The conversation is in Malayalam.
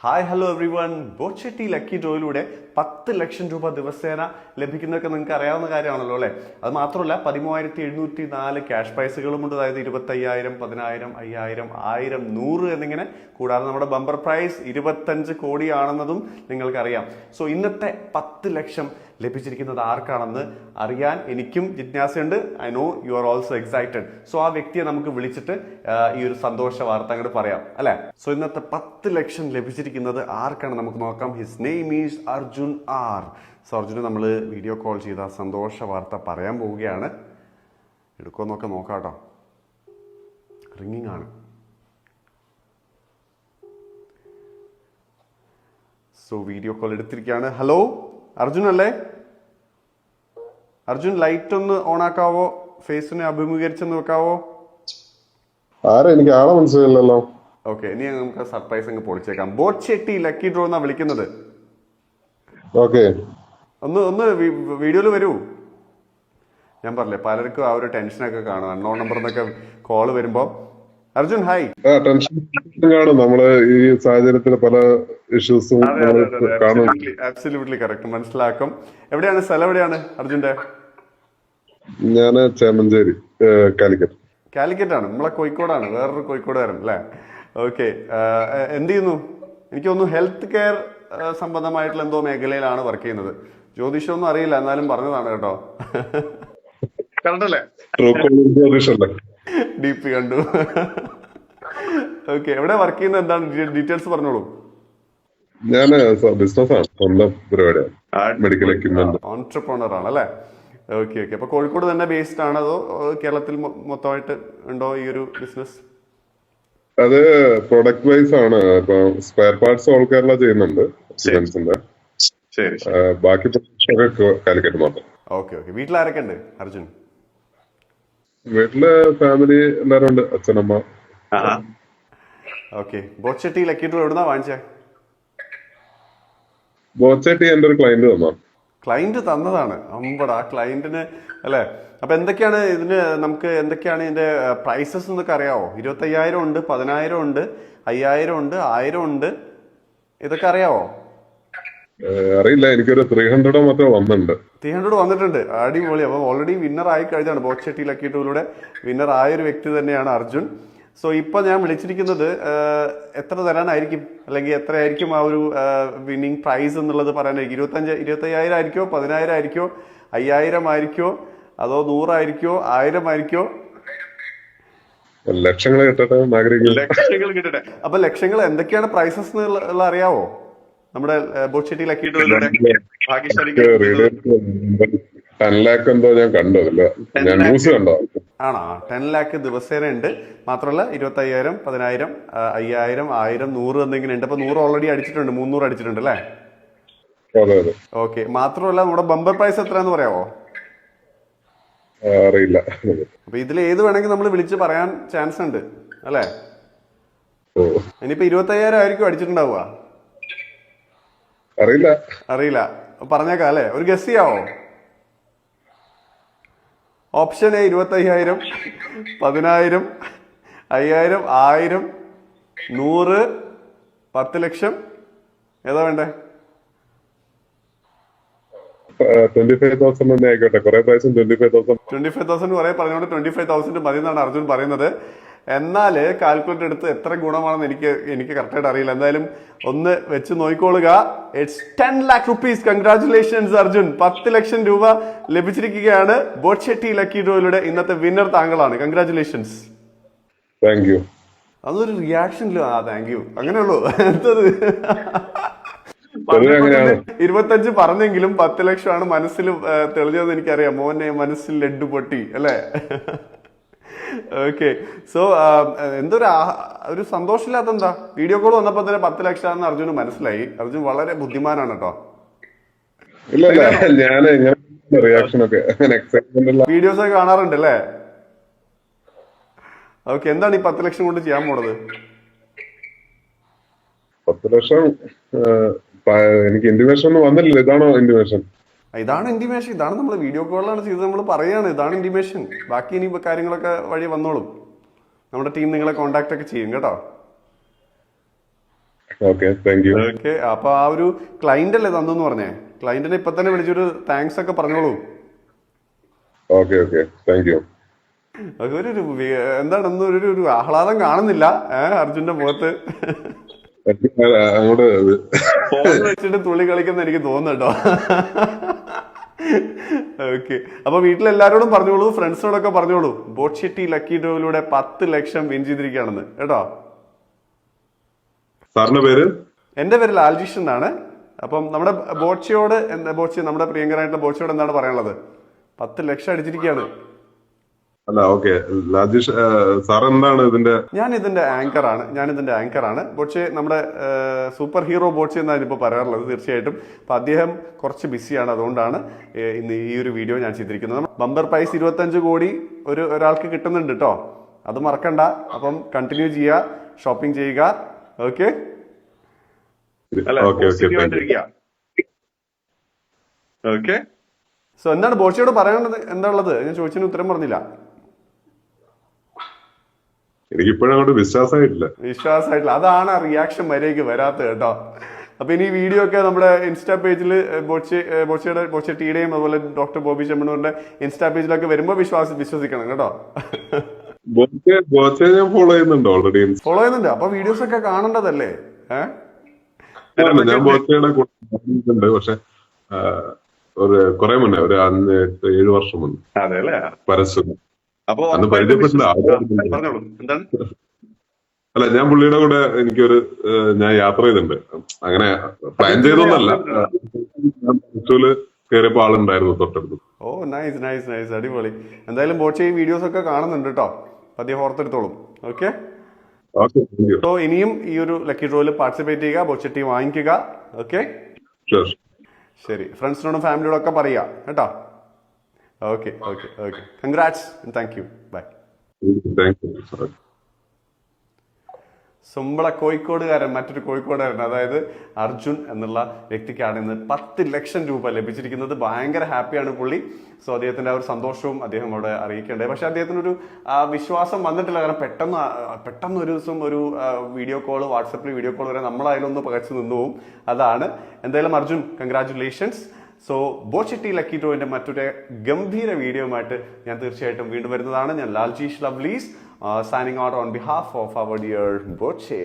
Hi hello everyone. Boche tea lucky ഡ്രോയിലൂടെ 10 ലക്ഷം രൂപ ദിവസേന ലഭിക്കുന്നതൊക്കെ നിങ്ങൾക്ക് അറിയാവുന്ന കാര്യമാണല്ലോ അല്ലേ? അത് മാത്രമല്ല 13,704 ക്യാഷ് പ്രൈസുകളുമുണ്ട്. അതായത് 25,000, 10,000, 5,000, 1000, 100 എന്നിങ്ങനെ. കൂടാതെ നമ്മുടെ ബമ്പർ പ്രൈസ് 25 കോടിയാണെന്നതും നിങ്ങൾക്കറിയാം. സോ ഇന്നത്തെ 10 ലക്ഷം ലഭിച്ചിരിക്കുന്നത് ആർക്കാണെന്ന് അറിയാൻ എനിക്കും ജിജ്ഞാസയുണ്ട്. I know you are also excited. So ആ വ്യക്തിയെ നമുക്ക് വിളിച്ചിട്ട് ഈ ഒരു സന്തോഷ വാർത്ത അങ്ങോട്ട് പറയാം അല്ലെ? സോ ഇന്നത്തെ 10 ലക്ഷം ലഭിച്ചിരിക്കുന്നത് ആർക്കാണ് നമുക്ക് നോക്കാം. His name is Arjun R. So അർജുന് നമ്മൾ വീഡിയോ കോൾ ചെയ്ത സന്തോഷ വാർത്ത പറയാൻ പോവുകയാണ്. എടുക്കുമെന്നൊക്കെ നോക്കാം കേട്ടോ. റിങ്ങിങ് ആണ്. സോ വീഡിയോ കോൾ എടുത്തിരിക്കുകയാണ്. ഹലോ അർജുൻ അല്ലേ? അർജുൻ ലൈറ്റ് ഒന്ന് ഓൺ ആക്കാവോ? ഫേസിനെ അഭിമുഖീകരിച്ചെന്ന് വെക്കാവോ? എനിക്ക് ആളെ മനസ്സിലായില്ലല്ലോ. ഓക്കെ, ഇനി നമുക്ക് സർപ്രൈസ് അങ്ങ് പൊളിച്ചേക്കാം. ബോച്ചെട്ടി ലക്കി ഡ്രോ എന്നാ വിളിക്കുന്നത്. ഓക്കെ, ഒന്ന് വീഡിയോയിൽ വരൂ. ഞാൻ പറഞ്ഞില്ലേ പലർക്കും ആ ഒരു ടെൻഷനൊക്കെ കാണും അൺനോൺ നമ്പർ എന്നൊക്കെ കോള് വരുമ്പോ. അർജുൻ ഹായ്. ടെൻഷൻ കാണും നമ്മള് ഈ സാഹചര്യത്തിൽ പല ഇഷ്യൂസും കാണും. അബ്സല്യൂട്ട്ലി കറക്റ്റ്, മനസ്സിലാക്കും. എവിടെയാണ് സ്ഥലം? എവിടെയാണ് അർജുന്റെ? ഞാന് ചേമഞ്ചേരി, കാലിക്കറ്റ്. കാലിക്കറ്റ് ആണ്, നമ്മളെ കോഴിക്കോടാണ്. വേറൊരു കോഴിക്കോടുകാരൻ അല്ലേ? ഓക്കെ, എന്ത് ചെയ്യുന്നു? എനിക്ക് തോന്നുന്നു ഹെൽത്ത് കെയർ സംബന്ധമായിട്ടുള്ള എന്തോ മേഖലയിലാണ് വർക്ക് ചെയ്യുന്നത്. ജ്യോതിഷമൊന്നും അറിയില്ല, എന്നാലും പറഞ്ഞതാണ് കേട്ടോ. കണ്ടല്ലേ? ഡി പി കണ്ടു. ഓക്കെ, എവിടെ വർക്ക് ചെയ്യുന്നത്? എന്താണ് ഡീറ്റെയിൽസ് പറഞ്ഞോളൂ. ഞാന് ബിസിനസ്സാണ്, സ്വന്തം പരിപാടിയാണ്, മെഡിക്കൽ എക്യുപ്മെന്റ്. ഓൺട്രപ്രണർ ആണ് അല്ലേ? Okay okay. അപ്പൊ കോഴിക്കോട് തന്നെ ബേസ്ഡ് ആണ് അതോ കേരളത്തിൽ മൊത്തമായിട്ട് ഉണ്ടോ ഈ ഒരു ബിസിനസ്? അത് പ്രൊഡക്റ്റ് വൈസ് ആണ്. ഇപ്പൊ സ്പെയർ പാർട്സ് ഓൾ കേരള ചെയ്യുന്നുണ്ട്. ബാക്കി കാലിക്കറ്റ് മാത്രം. Okay okay. വീട്ടിൽ ആരൊക്കെ ഉണ്ട് അർജുൻ? വീട്ടില് ഫാമിലി എല്ലാരും ഉണ്ട്, അച്ഛനമ്മ. ഓക്കെ. ബോച്ചെട്ടി ലക്കി ഡ്രോ എവിടുന്നാ വാങ്ങിച്ചേ? ബോച്ചെട്ടി എന്റെ ഒരു ക്ലയന്റ് തന്നാ. ക്ലയന്റ് തന്നതാണ്. അമ്പടാ ക്ലയന്റിന് അല്ലെ? അപ്പൊ എന്തൊക്കെയാണ് ഇതിന്, നമുക്ക് എന്തൊക്കെയാണ് ഇതിന്റെ പ്രൈസസ് എന്നൊക്കെ അറിയാവോ? 25,000 ഉണ്ട്, 10,000 ഉണ്ട്, 5,000 ഉണ്ട്, 1000 ഉണ്ട്. ഇതൊക്കെ അറിയാവോ? അറിയില്ല, എനിക്കൊരു 300 മറ്റോ വന്നിട്ടുണ്ട്. 300 വന്നിട്ടുണ്ട്. അടിപൊളി. അപ്പൊ ഓൾറെഡി വിന്നർ ആയി കഴിഞ്ഞാണ്. ബോച്ചെട്ടി ലക്കി ഡ്രോയിലൂടെ വിന്നർ ആയൊരു വ്യക്തി തന്നെയാണ് അർജുൻ. സോ ഇപ്പൊ ഞാൻ വിളിച്ചിരിക്കുന്നത് എത്ര തരാനായിരിക്കും, അല്ലെങ്കിൽ എത്രയായിരിക്കും ആ ഒരു വിന്നിങ് പ്രൈസ് എന്നുള്ളത് പറയാനായിരിക്കും. 25,000 ആയിരിക്കോ, 10,000 ആയിരിക്കോ, 5,000 ആയിരിക്കോ, അതോ 100 ആയിരിക്കോ, 1000 ആയിരിക്കോ? ലക്ഷങ്ങൾ കിട്ടട്ടെ. ലക്ഷങ്ങൾ കിട്ടട്ടെ. അപ്പൊ ലക്ഷങ്ങൾ എന്തൊക്കെയാണ് പ്രൈസസ് എന്നുള്ള അറിയാവോ? നമ്മുടെ ബോച്ചെട്ടി ലക്കി ഡ്രോയിലൂടെ 10 ലാക്ക് എന്തോ ഞാൻ കണ്ടതില്ല, ഞാൻ ന്യൂസ് കണ്ടോ. ആണോ? 10 ലാക്ക് ദിവസേന ഉണ്ട്. മാത്രമല്ല 25,000, 10,000, 5,000, 1000, 100 എന്നിങ്ങനെ ഉണ്ട്. അപ്പൊ 100 ഓൾറെഡി അടിച്ചിട്ടുണ്ട്, 300 അടിച്ചിട്ടുണ്ട് അല്ലേ? ഓക്കെ. മാത്രമല്ല നമ്മുടെ ബമ്പർ പ്രൈസ് എത്രയാന്ന് പറയാവോ? അറിയില്ല. അപ്പൊ ഇതിൽ ഏത് വേണമെങ്കിൽ നമ്മൾ വിളിച്ച് പറയാൻ ചാൻസ് ഉണ്ട് അല്ലേ? ഇനിയിപ്പോ 25,000 ആയിരിക്കും അടിച്ചിട്ടുണ്ടാവുക. അറിയില്ല, പറഞ്ഞേക്കാം അല്ലേ? ഒരു ഗസ് ചെയ്യാവോ? ഓപ്ഷൻ എ 25,000, 10,000, 5,000, 1000, 100, 10 ലക്ഷം. ഏതാ വേണ്ടേ? 25,000 തന്നെ ആയിക്കോട്ടെ. കുറെ പ്രാവശ്യം 25,000 കുറെ പറഞ്ഞോണ്ട് 25,000 മതി എന്നാണ് അർജുൻ പറയുന്നത്. എന്നാല് കാൽക്കുലേറ്റർ എടുത്ത് എത്ര ഗുണമാണെന്ന് എനിക്ക് കറക്റ്റായിട്ട് അറിയില്ല. എന്തായാലും ഒന്ന് വെച്ച് നോക്കിക്കോളുക. It's 10 lakh rupees. Congratulations Arjun. 10 ലക്ഷം രൂപ ലഭിച്ചിരിക്കുകയാണ്. ബോച്ചെട്ടി ലക്കി ഡ്രോയിലൂടെ ഇന്നത്തെ വിന്നർ താങ്കളാണ്. കൺഗ്രാറ്റുലേഷൻസ്. Thank you. അതൊരു റിയാക്ഷനില്ല. Thank you അങ്ങനെയുള്ളൂ. എന്തത് 25 പറഞ്ഞെങ്കിലും 10 ലക്ഷമാണ് മനസ്സിൽ തെളിഞ്ഞതെന്ന് എനിക്കറിയാം. മോനെ മനസ്സിൽ ലഡ്ഡു പൊട്ടി അല്ലേ? ഓക്കെ. സോ ഒരു സന്തോഷമില്ലാത്ത എന്താ? വീഡിയോ കോൾ വന്നപ്പോ തന്നെ 10 ലക്ഷമാണെന്ന് അർജുന് മനസ്സിലായി. അർജുൻ വളരെ ബുദ്ധിമാനാണ് കേട്ടോ. വീഡിയോസ് ഒക്കെ കാണാറുണ്ട് അല്ലേ? ഓക്കെ. എന്താണ് ഈ 10 ലക്ഷം കൊണ്ട് ചെയ്യാൻ പോണത്? 10 ലക്ഷം എനിക്ക് ഇന്റിമേഷൻ ഒന്നും വന്നില്ല. ഇതാണോ ഇന്റിമേഷൻ? ഇതാണ് ഇന്റിമേഷൻ. ഇതാണ് നമ്മൾ വീഡിയോ കോളിലാണ് ചെയ്ത് നമ്മൾ പറയാണ്. ഇതാണ് ഇന്റിമേഷൻ. ബാക്കി ഇനി കാര്യങ്ങളൊക്കെ വഴി വന്നോളും. നമ്മുടെ ടീം നിങ്ങളെ കോണ്ടാക്ട് ഒക്കെ ചെയ്യും കേട്ടോ. Okay, thank you. ഓക്കെ, അപ്പൊ ആ ഒരു ക്ലൈന്റ് അല്ലേ തന്നെന്ന് പറഞ്ഞേ, ക്ലൈന്റിനെ ഇപ്പൊ തന്നെ വിളിച്ചൊരു താങ്ക്സ് ഒക്കെ പറഞ്ഞോളൂ. Okay okay, thank you. എന്താണ് ഒന്നും ഒരു ആഹ്ലാദം കാണുന്നില്ല അർജുന്റെ മുഖത്ത്. അങ്ങോട്ട് ഫോൺ വെച്ചിട്ട് തുള്ളി കളിക്കുന്ന എനിക്ക് തോന്നുന്നുണ്ടോ. ഓക്കെ, അപ്പൊ വീട്ടിലെല്ലാരോടും പറഞ്ഞോളൂ, ഫ്രണ്ട്സിനോടൊക്കെ പറഞ്ഞോളൂ, ബോട്ട് ലക്കി ഡ്രോയിലൂടെ 10 ലക്ഷം വിൻ ചെയ്തിരിക്കുകയാണെന്ന് കേട്ടോ. സാറിന്റെ പേര്? എന്റെ പേര് ലാൽജിഷ് എന്നാണ്. അപ്പം നമ്മുടെ ബോച്ചയോട് നമ്മുടെ പ്രിയങ്കരായിട്ടുള്ള ബോച്ചയോട് എന്താണ് പറയാനുള്ളത്? 10 ലക്ഷം അടിച്ചിരിക്കുകയാണ്. അല്ല, ഓക്കെ, രാജേഷ് സാർ എന്താണ് ഇതിന്റെ? ഞാൻ ഇതിന്റെ ആങ്കറാണ്. ബോച്ചെ നമ്മുടെ സൂപ്പർ ഹീറോ ബോച്ചെ എന്നാണ് ഇപ്പോൾ പറയാറുള്ളത് തീർച്ചയായിട്ടും. അപ്പൊ അദ്ദേഹം കുറച്ച് ബിസിയാണ്, അതുകൊണ്ടാണ് ഇന്ന് ഈ ഒരു വീഡിയോ ഞാൻ ചെയ്തിരിക്കുന്നത്. ബമ്പർ പ്രൈസ് 25 കോടി ഒരാൾക്ക് കിട്ടുന്നുണ്ട് കേട്ടോ, അത് മറക്കണ്ട. അപ്പം കണ്ടിന്യൂ ചെയ്യുക, ഷോപ്പിംഗ് ചെയ്യുക. Okay, okay. സോ എന്താണ് ബോച്ചയോട് പറയാനുള്ളത്? എന്താ ഉള്ളത്? ഞാൻ ചോദിച്ചതിന് ഉത്തരം പറഞ്ഞില്ല. എനിക്ക് ഇപ്പോഴും അങ്ങോട്ട് വിശ്വാസമായിട്ടില്ല. അതാണ് ആ റിയാക്ഷൻ മര്യാദയ്ക്ക് വരാത്തത് കേട്ടോ. അപ്പൊ ഇനി വീഡിയോ ഒക്കെ നമ്മുടെ ഇൻസ്റ്റാ പേജിൽ ബോച്ചെ ടീയുടെയും അതുപോലെ ഡോക്ടർ ബോബി ചെമ്മണ്ണൂരിന്റെ ഇൻസ്റ്റാ പേജിലൊക്കെ വരുമ്പോ വിശ്വസിക്കണം കേട്ടോ. ഞാൻ ഫോളോ ചെയ്യുന്നുണ്ട്, ഓൾറെഡി ഫോളോ ചെയ്യുന്നുണ്ട്. അപ്പൊ വീഡിയോസ് ഒക്കെ കാണേണ്ടതല്ലേ? ഞാൻ ബോച്ചയുടെ കൂടെ, പക്ഷെ കുറെ മുന്നേ, ഒരു 7 വർഷം മുന്നേ. അതെ അല്ലേ? പരസ്യം അപ്പൊ അന്ന് പരിചയപ്പെട്ടില്ല. അല്ല, ഞാൻ പുള്ളിയുടെ കൂടെ ഞാൻ യാത്ര ചെയ്തിട്ടുണ്ട്. അങ്ങനെ പ്ലാൻ ചെയ്തൊന്നല്ല, കയറിയപ്പോ ആളുണ്ടായിരുന്നു തൊട്ടടുത്ത്. ഓ, നൈസ് നൈസ് നൈസ്, അടിപൊളി. എന്തായാലും ബോച്ചെ ഈ വീഡിയോസ് ഒക്കെ കാണുന്നുണ്ട് കേട്ടോ, അദ്ദേഹം ഓർത്തെടുത്തോളും. ഓക്കെ, സോ ഇനിയും ഈ ഒരു ലക്കി ഡ്രോയിൽ പാർട്ടിസിപ്പേറ്റ് ചെയ്യുക, ബോച്ചെ വാങ്ങിക്കുക. ഓക്കെ, ശരി. ഫ്രണ്ട്സിനോടും ഫാമിലിയോടും ഒക്കെ പറയുക കേട്ടോ. Okay okay okay, congrats, thank you, bye. സുമ്പള കോഴിക്കോടുകാരൻ, മറ്റൊരു കോഴിക്കോടുകാരൻ, അതായത് അർജുൻ എന്നുള്ള വ്യക്തിക്കാണ് ഇന്ന് 10 ലക്ഷം രൂപ ലഭിച്ചിരിക്കുന്നത്. ഭയങ്കര ഹാപ്പിയാണ് പുള്ളി. സോ അദ്ദേഹത്തിന്റെ ആ ഒരു സന്തോഷവും അദ്ദേഹം അവിടെ അറിയിക്കേണ്ടത്. പക്ഷെ അദ്ദേഹത്തിനൊരു വിശ്വാസം വന്നിട്ടില്ല. കാരണം പെട്ടെന്ന് ഒരു ദിവസം ഒരു വീഡിയോ കോൾ, വാട്സപ്പിൽ വീഡിയോ കോൾ വരെ നമ്മളതിലൊന്ന് പകച്ചു നിന്നു പോവും. അതാണ്. എന്തായാലും അർജുൻ, കൺഗ്രാറ്റുലേഷൻസ്. സോ ബോട്ട് ലക്കി ഡ്രോയിന്റെ മറ്റൊരു ഗംഭീര വീഡിയോയുമായിട്ട് ഞാൻ തീർച്ചയായിട്ടും വീണ്ടും വരുന്നതാണ്. ഞാൻ Laljeesh ലവ്ലീസ്, signing out on behalf of our dear Boche.